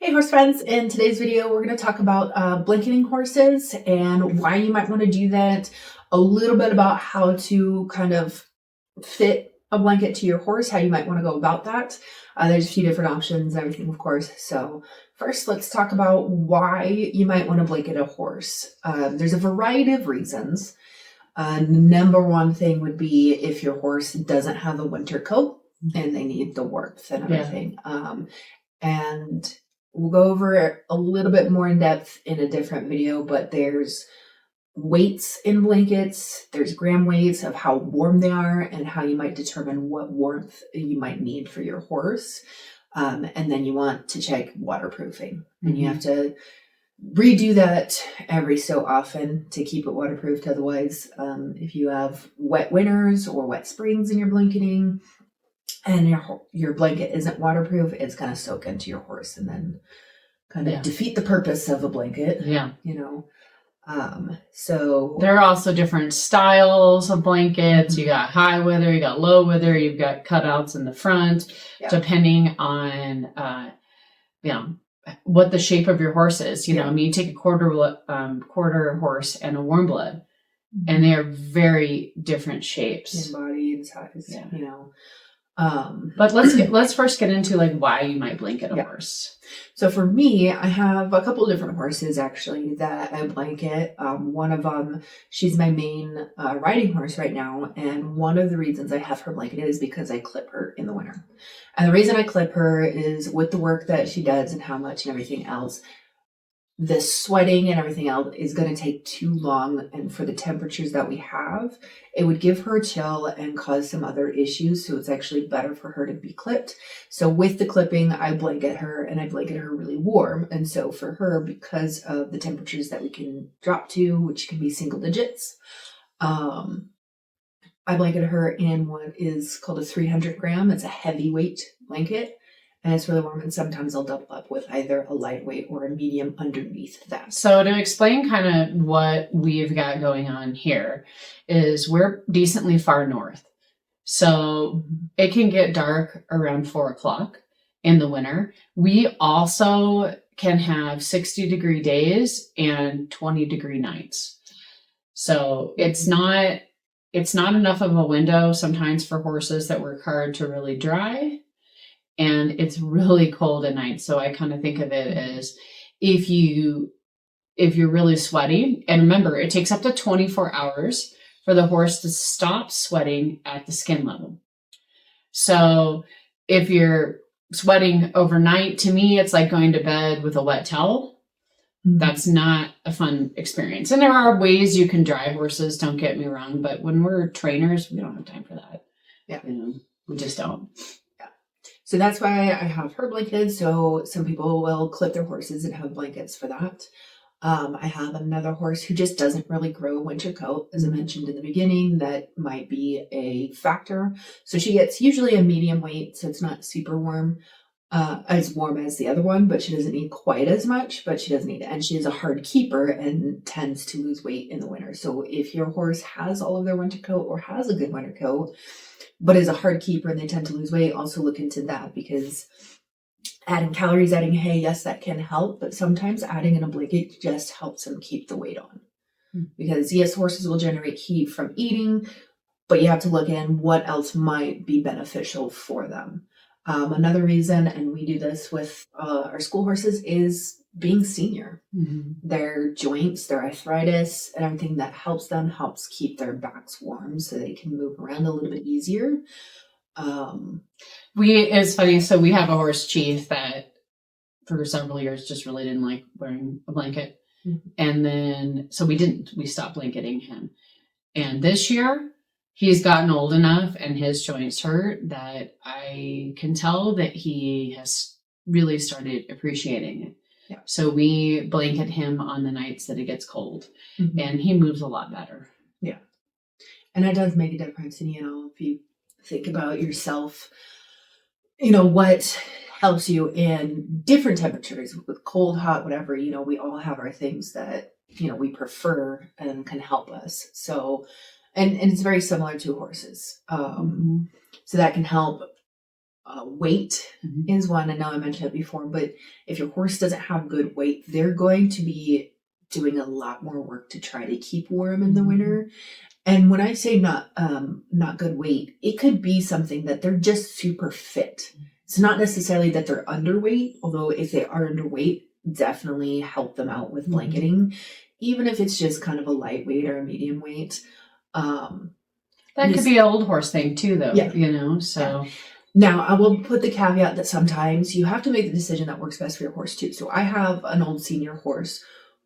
Hey horse friends, in today's video we're going to talk about blanketing horses and why you might want to do that, a little bit about how to kind of fit a blanket to your horse, how you might want to go about that. There's a few different options and everything, of course. So first let's talk about why you might want to blanket a horse. There's a variety of reasons. Number one thing would be if your horse doesn't have a winter coat and they need the warmth and everything. And we'll go over it a little bit more in depth in a different video, but there's weights in blankets, there's gram weights of how warm they are and how you might determine what warmth you might need for your horse. And then you want to check waterproofing. And you have to redo that every so often to keep it waterproofed. Otherwise, if you have wet winters or wet springs in your blanketing, and your blanket isn't waterproof, it's going to soak into your horse and then kind of defeat the purpose of a blanket. So there are also different styles of blankets. You got high weather, you got low weather, you've got cutouts in the front, depending on what the shape of your horse is. You take a quarter horse and a warm blood, and they are very different shapes in body and size. But let's first get into why you might blanket a horse. So for me, I have a couple of different horses actually that I blanket. One of them, she's my main riding horse right now, and one of the reasons I have her blanketed is because I clip her in the winter. And the reason I clip her is with the work that she does and how much and everything else, the sweating and everything else is going to take too long, and for the temperatures that we have, it would give her a chill and cause some other issues, so it's actually better for her to be clipped. So with the clipping, I blanket her, and I blanket her really warm, and so for her, because of the temperatures that we can drop to, which can be single digits, I blanket her in what is called a 300 gram. It's a heavyweight blanket. And it's really warm, and sometimes I'll double up with either a lightweight or a medium underneath that. So to explain kind of what we've got going on here is we're decently far north. So it can get dark around 4 o'clock in the winter. We also can have 60-degree days and 20-degree nights. So it's not enough of a window sometimes for horses that work hard to really dry. And it's really cold at night. So I kind of think of it as if you're really sweaty, and remember, it takes up to 24 hours for the horse to stop sweating at the skin level. So if you're sweating overnight, to me, it's like going to bed with a wet towel. That's not a fun experience. And there are ways you can dry horses, don't get me wrong, but when we're trainers, we don't have time for that. We just don't. So that's why I have her blanketed. So some people will clip their horses and have blankets for that. I have another horse who just doesn't really grow a winter coat. As I mentioned in the beginning, that might be a factor. So she gets usually a medium weight, so it's not super warm, as warm as the other one, but she doesn't need quite as much, but she does need it. And she is a hard keeper and tends to lose weight in the winter. So if your horse has all of their winter coat or has a good winter coat, but is a hard keeper and they tend to lose weight, also look into that, because adding calories, adding hay, yes, that can help, but sometimes adding in a blanket just helps them keep the weight on. Because yes, horses will generate heat from eating, but you have to look in what else might be beneficial for them. Another reason, and we do this with our school horses, is being senior. Their joints, their arthritis, and everything that helps them helps keep their backs warm so they can move around a little bit easier. It's funny. So we have a horse, Chief, that for several years just really didn't like wearing a blanket. And then, so we stopped blanketing him. And this year, he's gotten old enough and his joints hurt that I can tell that he has really started appreciating it. So we blanket him on the nights that it gets cold, and he moves a lot better. And it does make a difference. And, if you think about yourself, what helps you in different temperatures, with cold, hot, whatever, we all have our things that, we prefer and can help us. So, and it's very similar to horses. So that can help Weight is one. I know I mentioned it before, but if your horse doesn't have good weight, they're going to be doing a lot more work to try to keep warm in the winter. And when I say not good weight, it could be something that they're just super fit. It's not necessarily that they're underweight, although if they are underweight, definitely help them out with blanketing, even if it's just kind of a lightweight or a medium weight. That could be an old horse thing too, though. Yeah. So. Yeah. Now, I will put the caveat that sometimes you have to make the decision that works best for your horse too. So I have an old senior horse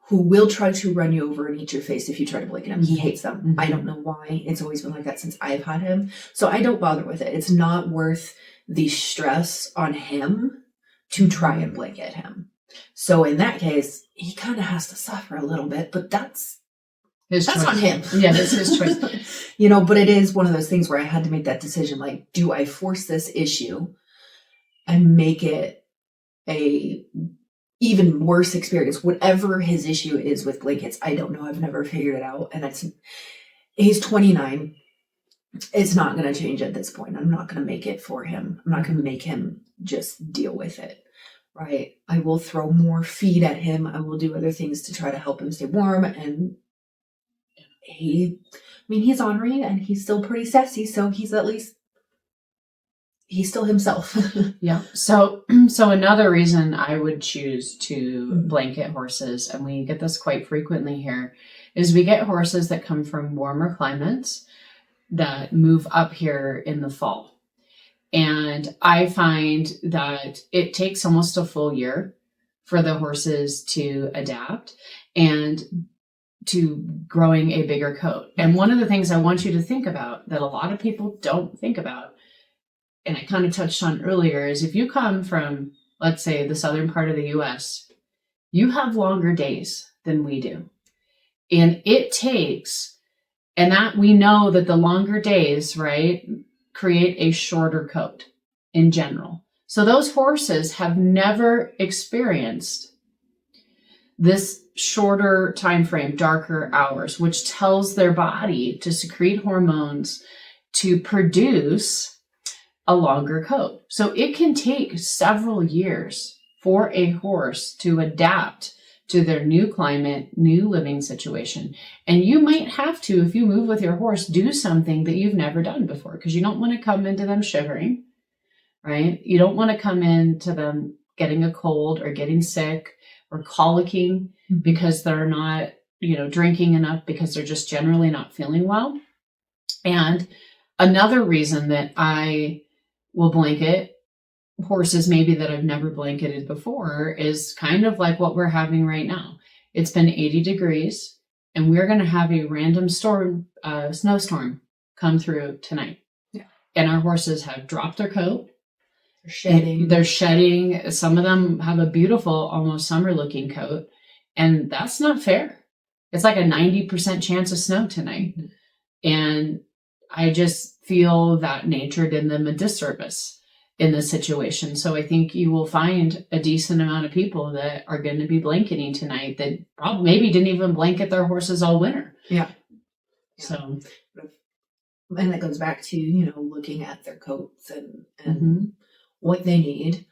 who will try to run you over and eat your face if you try to blanket him. He hates them. I don't know why. It's always been like that since I've had him. So I don't bother with it. It's not worth the stress on him to try and blanket him. So in that case, he kind of has to suffer a little bit, but that's on him. Yeah, that's his choice. But it is one of those things where I had to make that decision. Like, do I force this issue and make it a even worse experience? Whatever his issue is with blankets, I don't know. I've never figured it out. And he's 29. It's not going to change at this point. I'm not going to make it for him. I'm not going to make him just deal with it. Right. I will throw more feed at him. I will do other things to try to help him stay warm. And he's ornery and he's still pretty sassy. So he's still himself. Yeah. So another reason I would choose to blanket horses, and we get this quite frequently here, is we get horses that come from warmer climates that move up here in the fall. And I find that it takes almost a full year for the horses to adapt and to growing a bigger coat. And one of the things I want you to think about that a lot of people don't think about, and I kind of touched on earlier, is if you come from, let's say, the southern part of the US, you have longer days than we do. And it takes, and that we know that the longer days, right, create a shorter coat in general. So those horses have never experienced this shorter time frame, darker hours, which tells their body to secrete hormones to produce a longer coat. So it can take several years for a horse to adapt to their new climate, new living situation. And you might have to, if you move with your horse, do something that you've never done before, because you don't want to come into them shivering, right? You don't want to come into them getting a cold or getting sick or colicking because they're not, drinking enough, because they're just generally not feeling well. And another reason that I will blanket horses maybe that I've never blanketed before is kind of like what we're having right now. It's been 80 degrees and we're going to have a random snowstorm come through tonight. Yeah. And our horses have dropped their coat. They're shedding. Some of them have a beautiful, almost summer looking coat. And that's not fair. It's like a 90% chance of snow tonight. And I just feel that nature did them a disservice in this situation. So I think you will find a decent amount of people that are going to be blanketing tonight that probably maybe didn't even blanket their horses all winter. Yeah. So, and that goes back to, looking at their coats and what they need.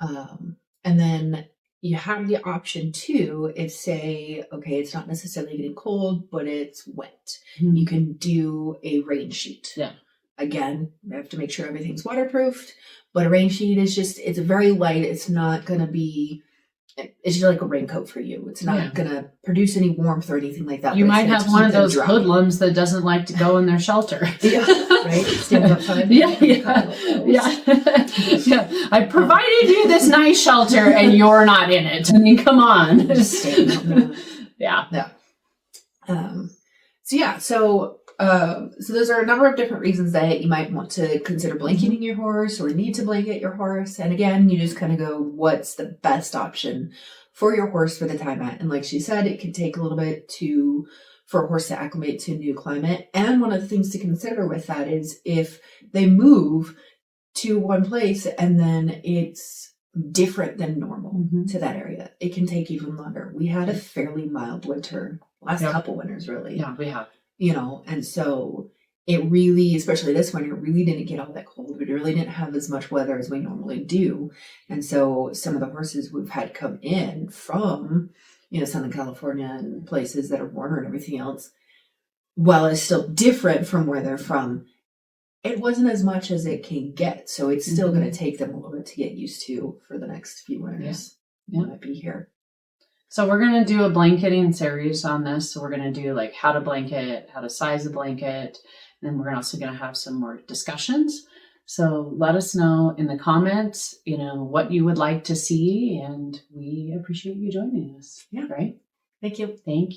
And then you have the option too, if say, okay, it's not necessarily getting cold, but it's wet. You can do a rain sheet. Yeah. Again, you have to make sure everything's waterproofed, but a rain sheet is it's very light. It's not going to be, it's just like a raincoat for you. It's not going to produce any warmth or anything like that. You might have one of those hoodlums that doesn't like to go in their shelter. Yeah, right? Stand outside. Yeah. I provided you this nice shelter and you're not in it. I mean, come on. Just stand out. Yeah. So those are a number of different reasons that you might want to consider blanketing your horse or need to blanket your horse. And again, you just kind of go, what's the best option for your horse for the time at? And like she said, it can take a little bit for a horse to acclimate to a new climate. And one of the things to consider with that is if they move to one place and then it's different than normal to that area, it can take even longer. We had a fairly mild winter, last couple winters really. Yeah, we have. And so it really, especially this winter, really didn't get all that cold. We really didn't have as much weather as we normally do. And so some of the horses we've had come in from, Southern California and places that are warmer and everything else, while it's still different from where they're from, it wasn't as much as it can get. So it's still going to take them a little bit to get used to for the next few winters. Yeah. Might be here. So we're going to do a blanketing series on this. So we're going to do like how to blanket, how to size a blanket. And then we're also going to have some more discussions. So let us know in the comments, what you would like to see. And we appreciate you joining us. Yeah. Right? Thank you. Thank you.